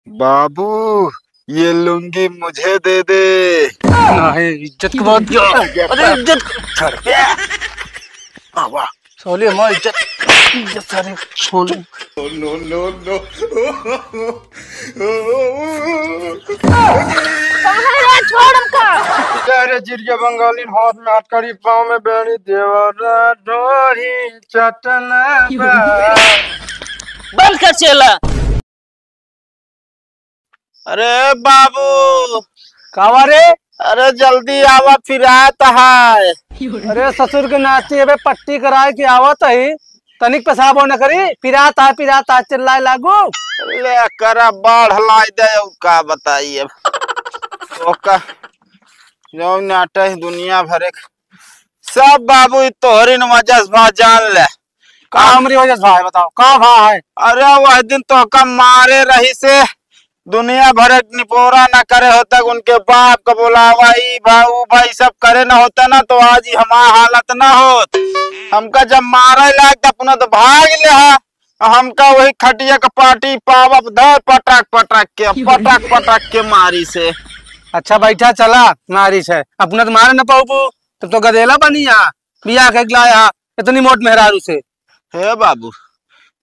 बाबू ये लुंगी मुझे दे दे। नहीं, इज्जत की बात क्या? अरे इज्जत सोली हमारी इज्जत सारी छोड़। No no no. छोड़ हमका। तेरे जिरगे बंगाली हाथ में हथकड़ी पाँव में बेड़ी देवरा ढोरी चटना बंद कर चला। अरे बाबू कावा रे। अरे जल्दी आवा फिर आत है। अरे ससुर के नाती अबे पट्टी कराए के आवत है तनिक पेशाब न करी पिराता चिल्लाए लागू ले कर बाढ़ लाई दे का बताइए तो का जो नाटे दुनिया भरे सब बाबू तोहरी वजह से जान ले का हमारी वजह से भाई बताओ का भा है। अरे वह दिन तो का मारे रही से दुनिया भर निपोरा न करे होता उनके बाप का बुलावा भाऊ भाई सब करे न होता ना तो आज ही हमारा हालत ना होत। हमका जब मारे लायक अपना तो भाग ले हमका वही खटिया का पार्टी पावप धर पटक के मारी से। अच्छा बैठा चला मारी से अपना तो मारे न पाऊ तब तो गदेला बनी यहाँ बिया के लाया इतनी मोट मेहरारू से। हे बाबू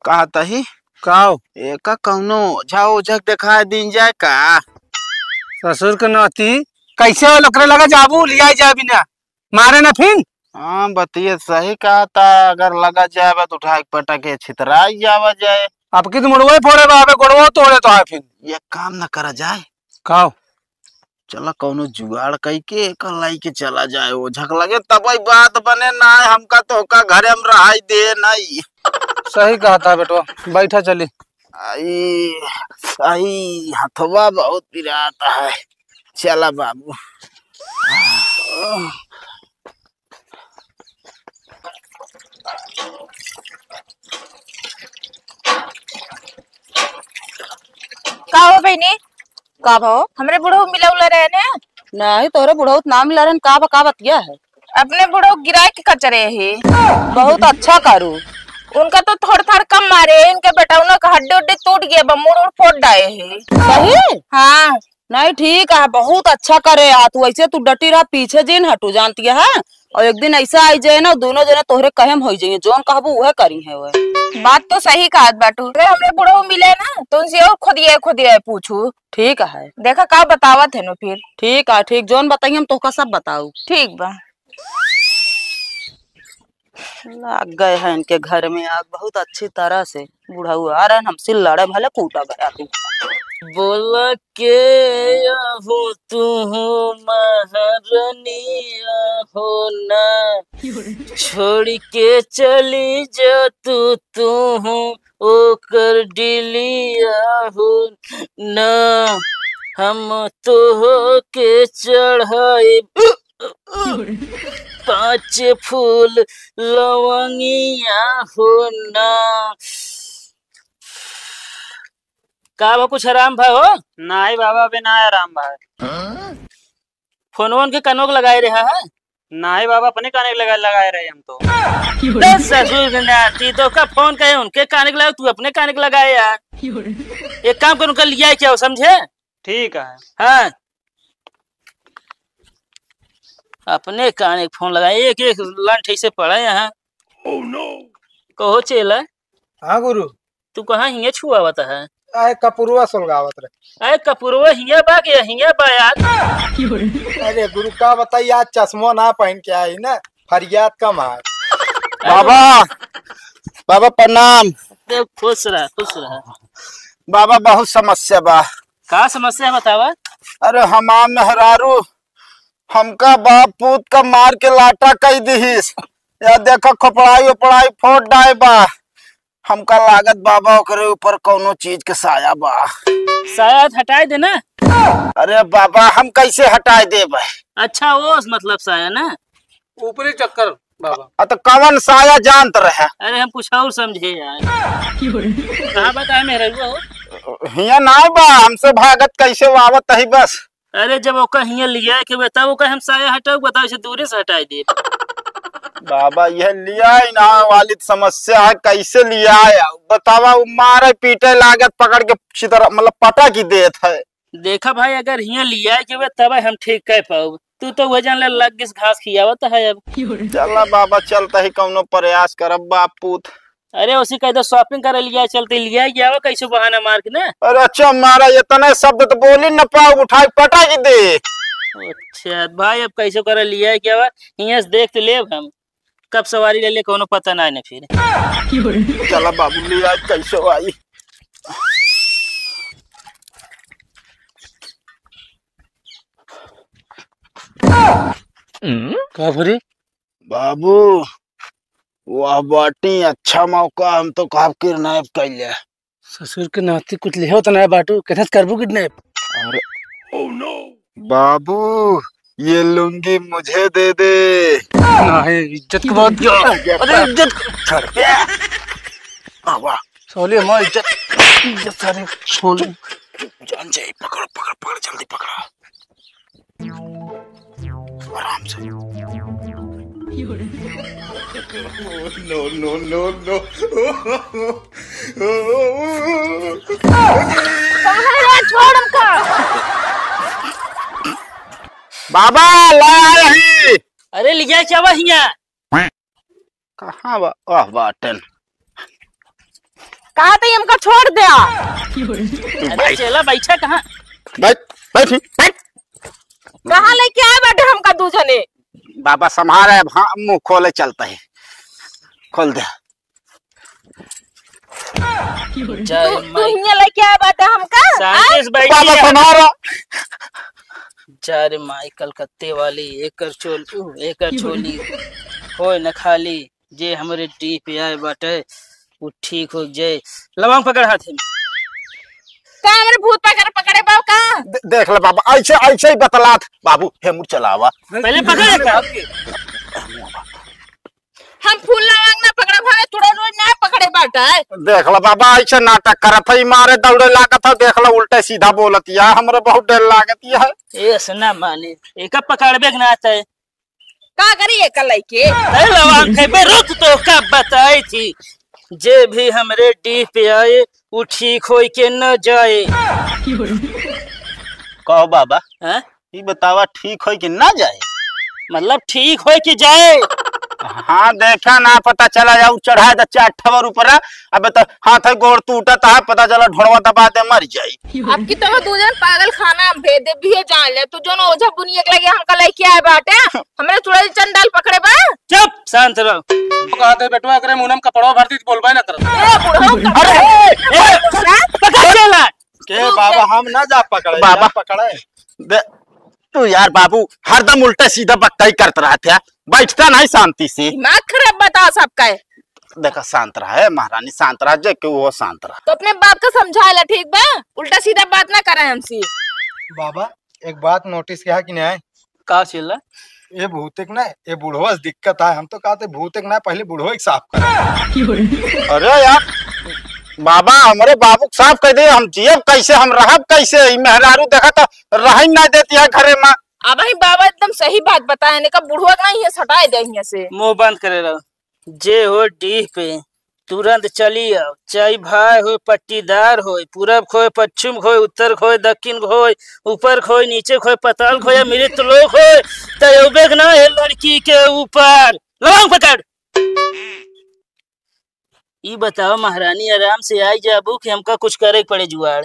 कहा तही काओ एक कौनो झाओ झक दिखा दिन जाए का ससुर के नाती कैसे लकड़े लगा जाबू लिया जाए बिना मारे न फिर। हाँ बतिए सही कहा था अगर लगा जाए तो उठा पटके छितरा जावा जाए। आपकी तो मुड़वा फोड़े बाबे गोड़वा तोड़े तो है फिर ये काम न करा जाए काओ चला कौनो जुगाड़ कई के लाई के चला जाए वो झक लगे तब बात बने ना हमका तो का घरे हम रहाई दे नहीं। सही कहा था बेटवा बैठा चली। आई आई हथवा बहुत पिराता है चला बाबू। का हो बहनी का भाव हमरे बुढ़ऊ मिला उला रहे ने नहीं तोरे बुढ़ऊ नाम मिला रहे का बतिया है अपने बुढ़ऊ गिराए के कचरे है बहुत अच्छा करू उनका तो थोड़ा कम मारे इनके बेटा का हड्डी उड्डी टूट गया मुड़ उड़ फोड़ डाए है। सही हाँ नहीं ठीक है बहुत अच्छा करे तू ऐसे तू डटी रहा पीछे जिन हटू जानती है और एक दिन ऐसा आई जाए ना दोनों जने तोहरे कहम हो जाइए जोन कहबू वह करी है वह बात तो सही कहा बाटू अगर हमरे बुढ़ऊ मिले ना तो उनसे और खुदिए पूछू। ठीक है देखा का बतावत है नो फिर ठीक है ठीक जोन बताइए हम तोहका सब बताऊ ठीक बा। लग गए हैं इनके घर में आग बहुत अच्छी तरह से बुढ़ऊ आ रहे हमसे लड़े भले कूटा गया तू बोला के हो तू हो महारानिया हो ना छोड़ के चली जा तू हो ओकर डिलिया हो ना हम तो हो के चढ़ाए 5 फूल लवंगिया हो ना का बा कुछ आराम भाई हो नहीं बाबा अभी ना आराम भाई। फोन के कनोक लगाए रहा है नहीं बाबा अपने काने लगाए रहे हम तो। ससुर तो का फोन कहे उनके काने के लगाए तू अपने काने के लगाए यार। एक काम कर उनका लिया क्या समझे। ठीक है हाँ अपने काने फोन लगाए एक लंठ ऐसे पड़ा यहाँ। oh, no. कहो चेला हाँ गुरु तू कहाँ हिंगे छुआवत है आए कपुरवा सुलगावत रहे अरे कपूरवा हिंगा बा के हिंगा बा यार। अरे गुरु का बताइए आज चश्मा ना पहन के आई ना फरियाद कम है। बाबा बाबा प्रणाम। खुश रहा बाबा बहुत समस्या बा। का समस्या बतावा। अरे हमार मेहरारू हमका बाप पूत का मार के लाटा कई दिहिस या देखो खोपड़ाई उपड़ाई फोड़ डाए बा हमका लागत बाबा ओकरे ऊपर कोनो चीज के साया बा। साया हटाए देना। अरे बाबा हम कैसे हटाए दे भाई। अच्छा वो मतलब साया ना ऊपरी चक्कर बाबा। तो कौन साया जानत रहे। अरे हम कुछ और समझे यार। कहाँ बताए मेरे हिया ना बा हमसे भागत कैसे वावत है बस। अरे जब ओका हिया लिया के बताओ ओका हम साया हटाओ बताओ से दूरी से हटाए दे। बाबा यह लिया ही ना वाली समस्या है, कैसे लिया है बतावा। मारे पीटे लागत पकड़ के सीधा मतलब पटा की देत है। देखा भाई अगर यहाँ लिया के तब हम ठीक कह पाओ। तू तो वह जान ले लग किस घास खियावत है अब। चला बाबा चलता ही कौनो प्रयास करब बाप पूत। अरे उसी कह दो शॉपिंग करे लिया चलते लिया गया वो कैसे बहाना मार के ना। अरे अच्छा मारा इतने शब्द तो बोली न पाओ, उठाई पटा की दे। अच्छा भाई अब कैसे करे लिया क्या हुआ यहाँ से देख तो ले हम कब सवारी ले ले कोनो पता ना फिर। चला बाबू ले आज कैसे आई। का भरी बाबू वाह बाटी अच्छा मौका, हम तो कहा किडनैप कर लिया। ससुर के नाती कुछ ले तो ना बाटू कहत करबू किडनैप। अरे बाबू ये लुंगी मुझे दे दे। नहीं इज्जत की बात क्या। अरे इज्जत छोड़ दे। वाह सोली हमार इज्जत सारी छोड़। जान जाए पकड़ो पकड़ पकड़ जल्दी पकड़ो आराम से। नो नो नो नो छोड़ हमका। बाबा ला रही। अरे लिया क्या हुआ यहाँ कहाँ बा वाह बाटन कहा था हमका छोड़ दिया। अरे चला बैठा कहाँ बैठ बैठ बैठ। कहाँ लेके आए बैठे हमका दूजने। बाबा संभाल है, हाँ मुंह खोले चलता है। खोल दे। तू यहाँ लेके आए बैठे हमका। शांति से बाबा बैठिए। संभाल। चार माई कलकत्ते वाली एकर छोली होय न खाली जे हमरे डी पे आए बाटे वो ठीक हो जाए। लवंग पकड़ हाथ में। का हमरे भूत पकड़े बाबू का। देख ले बाबा ऐसे ऐसे ही बतलात। बाबू हेमुर चलावा पहले पकड़ का। हम फूल लवांग ना पकड़े भाई थोड़ा रोज ना पकड़े बाटे। देख ला बाबा ऐसे नाटक करत है, मारे दौड़े लागत है। देख ला उल्टे सीधा बोलत है, हमरे बहुत डर लागत है। ऐसे ना माने एक पकड़बे के ना आता है। का करिए कल के लवंग खेबे रुक तो कब बताई थी जे भी हमरे डी पे आए वो ठीक हो के न जाए। कहो बाबा हैं? ये बतावा ठीक हो कि ना जाए। मतलब ठीक हो के जाए। हाँ देखा ना पता चला जाऊ चढ़ा दे 4 ठवर ऊपर। अब तो हाथ गोड़ टूटता है, पता चला ढोड़वा दबा दे मर जाई। अब की तो दूजन पागल खाना भेज दे भी जान ले तू जो ओझा बुनिया के लगे हमका लेके आए बाटे। हमरे चुड़ैल चंडाल पकड़े बा। चुप शांत रहो। कहते बेटवा करे मुनम कपड़वा भरती बोलबे ना कर। ए बुढ़ऊ अरे पकड़ चला के बाबा हम ना जा पकड़े बाबा पकड़े। तू यार बाबू हरदम उल्टा सीधा बक्का ही करते रहते है, बैठता नहीं शांति से। दिमाग खराब बता सबका है। देखा शांत रहा है महारानी, शांत रहा जे कि वो शांत रहा। तो अपने बाप को समझा ले ठीक बा, उल्टा सीधा बात ना करे हमसे। बाबा एक बात नोटिस किया कि नहीं का चला ये भूतिक ना ये बुढ़वा से दिक्कत है। हम तो कहते भूतिक ना पहले बुढ़वा एक साफ कर। अरे यार बाबा हमारे बाबू साफ कर दे, हम जियब कैसे, हम रहब कैसे। मेहरारू देखा तो रह ना देती है घरे में। अब ही बाबा एकदम सही बात बताए ने का बुढ़वा नहीं है हटाए दे यहाँ से। मुंह बंद करे रहो। जे हो डी पे तुरंत चली आओ, चाहे भाई हो पट्टीदार हो, पूरब खोए पश्चिम खोए उत्तर खोए दक्षिण खोए ऊपर खोए नीचे खोए पताल खोए मृत लोग खोए तयोबेग ना है लड़की के ऊपर। लवंग पकड़। ये बताओ महारानी आराम से आई जाबू कि हमका कुछ करे पड़े जुआड़।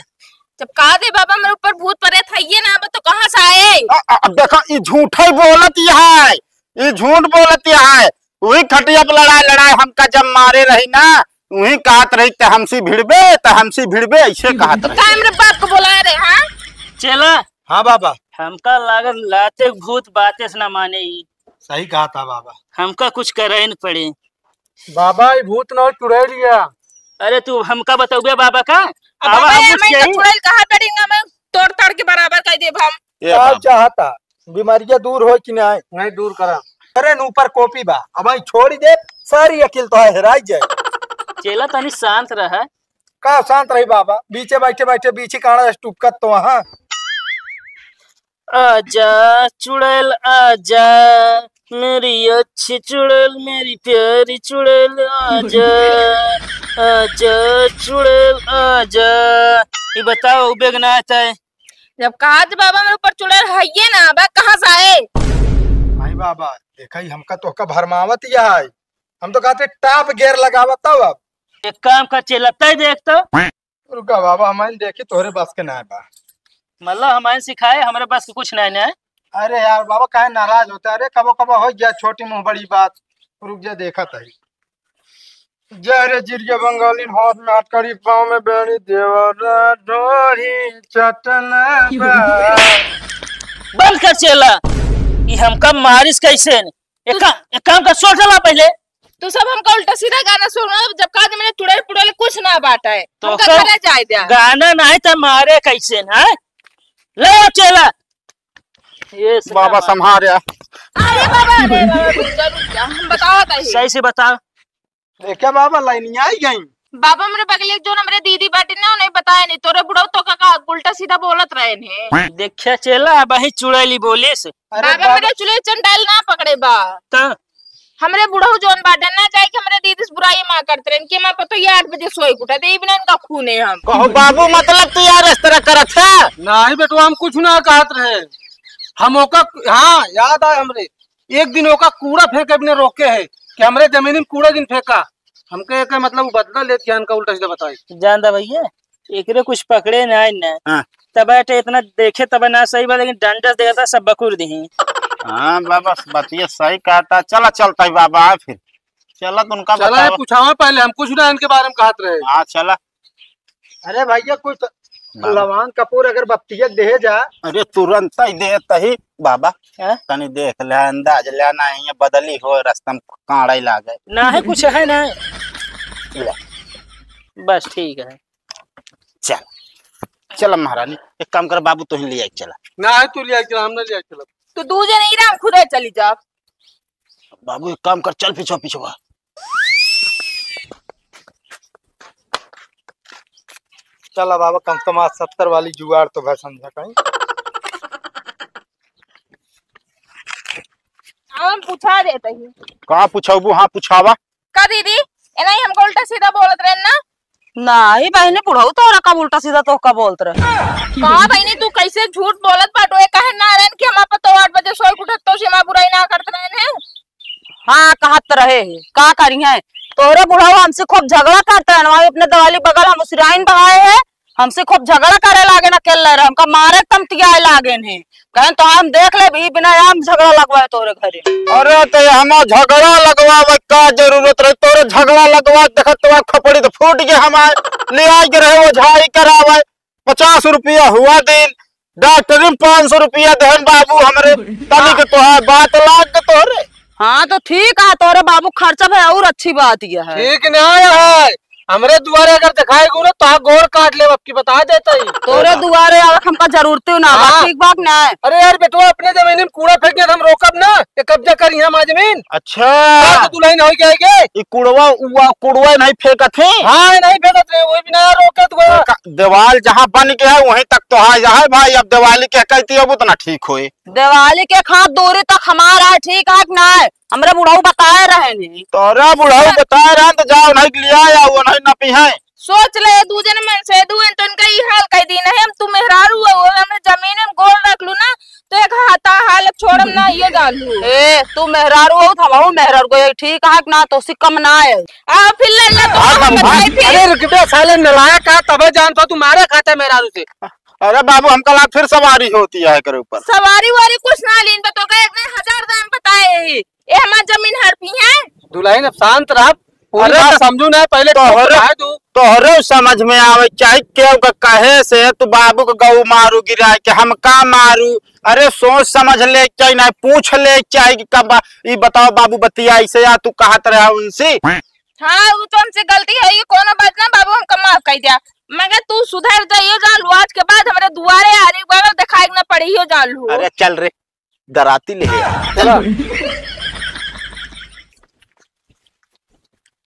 जब कहा दे बाबा मेरे ऊपर भूत परे था ये ना तो कहाँ से आए। अब देखा ये झूठ ही बोलत है, ये झूठ बोलत है। वही खटिया पर लड़ाई हमका जब मारे रही ना वही कहत रही ते हमसे भिड़बे ऐसे कहत रही। का मेरे बाप को बुला रहे हाँ। चला हाँ बाबा हमका लागत लाते भूत बातें से ना माने ही। सही कहा था बाबा। हमका कुछ करे न पड़े। बाबा ये भूत न चुड़ैल गया। अरे तू हमका बताओगे बाबा का। बाबा मैं चुड़ैल कहाँ बैठेंगे मैं तोड़ ताड़ के बराबर कर दे हम। क्या चाहता बीमारियां दूर हो कि नहीं दूर करा। अरे ऊपर कॉपी बा अब आई छोड़ी दे सारी अकिल तो है हेराई जाए। चेला तनी शांत रहा। का शांत रही बाबा, बीचे बैठे बैठे बीचे काड़ा टुपकत तो वहाँ। आजा चुड़ैल आजा मेरी अच्छी चुड़ैल मेरी प्यारी चुड़ैल आजा आजा चुड़ैल आजा। ये बताओ बेगना आता है जब कहा तो बाबा मेरे ऊपर चुड़ैल है ये ना बा कहाँ से आए? भाई बाबा देखा ही हमका तो भरमावत ही है। हम तो कहते टाप गेयर लगावत तब अब एक काम कर चलता ही देख तो रुका बाबा हमारे देखी तोहरे बस के ना बा। मतलब हमारे सिखाए हमारे पास कुछ नहीं ना। अरे यार बाबा काहे नाराज होता है? अरे कबो कबो हो गया छोटी मुंह बड़ी बात। रुक जा देखा तही जय रे जिरिया बंगाली हाथ में हथकड़ी पाँव में बेड़ी देवरा ढोरी चटना बंद कर चला ये हमका मारिस कैसे एक काम कर सोच ला पहले तू सब हमका उल्टा सीधा गाना सुना जब कहा मैंने चुड़ैल पुड़ैल कुछ ना बांटा है तो हमका कर- घरे जाए दिया। गाना नहीं तो मारे कैसे है ले चला ये बाबा संभाल या अरे बाबा रुक जा हम बताओ ताही। सही से बता क्या बाबा लाइनिया आई गई? बाबा मेरे बगल एक जो ना मेरे दीदी बाटी ना उन्हें बताया नहीं तोरे बुढ़ऊ तो का उल्टा सीधा बोलत रहे ने। देखा चला वही चुड़ैली बोले से अरे बाबा मेरे चुड़ैल चंडाल ना पकड़े बा तो हमरे बुढ़ऊ जोन बाटे ना जाए कि हमरे दीदी से बुराई मां करते रहे कि मैं पतो ये 8 बजे सोई उठा दे बिना इनका खून है हम कहो बाबू मतलब तू यार इस तरह करत है? नहीं बेटवा हम कुछ ना कहत रहे। हम ओका हाँ याद आए हमरे एक दिन ओका कूड़ा फेंके अपने रोके है कि हमरे जमीन में कूड़ा दिन फेंका हमके एक मतलब वो बदला लेते हैं उल्टा सीधा बताई। जानदा भैया एकरे कुछ पकड़े ना ना हाँ। तब इतना देखे तब ना सही बा लेकिन डंडा देता सब बकुर दी। हाँ बाबा बतिया सही कहता। चला चलता है बाबा फिर चला तो उनका चला बताओ। पूछावा पहले हम कुछ ना इनके बारे में कहत रहे। हाँ चला। अरे भैया कुछ लवान कपूर अगर बत्तिया दे जा। अरे तुरंत ही देता ही बाबा हाँ? तनी देख ले अंदाज ले ना ये बदली हो रास्ता में कांड़ा ही लागे ना है कुछ है ना ले। बस ठीक है चल चल महारानी एक काम कर बाबू तो ही ले आई चला। ना है तू लिया चला हम ना लिया चला तो दूजे नहीं रहा हम खुदे चली जा। बाबू एक काम कर चल पीछे पीछे बा। चला बाबा कम से कम 70 वाली जुगाड़ तो भाई समझा कहीं। हम पूछा देते ही कहाँ पूछाबू? हाँ पूछावा। का दीदी एना ही हमको उल्टा सीधा बोलत रहे ना। नहीं बहने बुढ़ऊ तो कब उल्टा सीधा तो का बोलत रहे। कहा बहनी तू कैसे झूठ बोलत बाटो कहे ना रहन कि हम तो 8 बजे सोई उठत तो सीमा बुराई ना करत रहन है। हाँ कहत रहे है का करी है तोरे बुढ़ऊ हमसे खूब झगड़ा करते हैं वही अपने दवाली बगल हम उसराइन बहाए है हमसे खूब झगड़ा करे लागे ना खेल रहे हमका मारे तम तियाए लागे ने कहें तो हम देख ले भी बिना हम झगड़ा लगवाए तोरे घरे। अरे तो हम झगड़ा लगवावे का जरूरत रहे? तोरे झगड़ा लगवा देखत तो खपड़ी तो फूट गए हमारे ले आई के रहे वो झाई करावे 50 रुपया हुआ दिन डॉक्टर में 500 रुपया देहन बाबू हमरे तनी के तो है बात लाग के तोरे। हाँ तो ठीक है तोरे बाबू खर्चा है और अच्छी बात यह है। ठीक नहीं है हमरे दुआरे अगर दिखाई गो ना तो गोर काट ले अब की बता देता ही तोरे दुआरे आवक हमका जरूरत ना बा हाँ। ठीक बात ना है। अरे यार बेटवा अपने जमीन में कूड़ा फेंके हम रोकब ना ये कब्जा करी हम जमीन अच्छा तो दुल्हन हो जाएगी। ये कुड़वा नहीं फेंकत है? हाँ नहीं फेंकत रहे वही बिना रोकत हुआ दीवाल जहाँ बन के है वहीं तक तो है भाई। अब दिवाली के कहती है वो तो ना ठीक होए। दिवाली के खाद दूरी तक हमारा ठीक है ना है हमरे बुढ़ऊ बताए रहे ने। तोरा बुढ़ाऊ बताए रहा तो जाओ नहीं लिया या वो नहीं नपी है। सोच ले दूजे ने मन से दुएन तो इनका ही हाल कह दी ना हम तू मेहरारू हो हमने जमीन में गोल रख लू ना तो एक हाथा हाल छोड़म ना ये जान लू। ए तू मेहरारू हो थमाऊ मेहरारू को ठीक है ना तो उससे कम ना है। आ फिर ले ला तो हम बताई फिर। अरे रुक बे साले नलायक का तबे जानता तू मारे खाता मेहरारू से। अरे बाबू हमका लाग फिर सवारी होती है करे ऊपर। सवारी वारी कुछ ना लीन पे तो कहे 1000 दाम बताए ये हमार जमीन हड़पी है। दुल्हन अब शांत रह पूरी बात समझू ना पहले तोहरे समझ में आवे चाहे क्यों का कहे से तू बाबू को गऊ मारू गिरा के हम का मारू। अरे सोच समझ ले चाहिए ना पूछ ले चाहिए कि कब ये बताओ बाबू बतिया ऐसे या तू कहत रहा उनसे। हाँ वो तो हमसे गलती है ये कोनो बात ना बाबू हमका माफ कर दिया मगर तू सुधर जाइयो जान लू आज के बाद हमारे दुआरे आने बगल दिखाई ना पड़ी हो जान लू। अरे चल रे डराती ले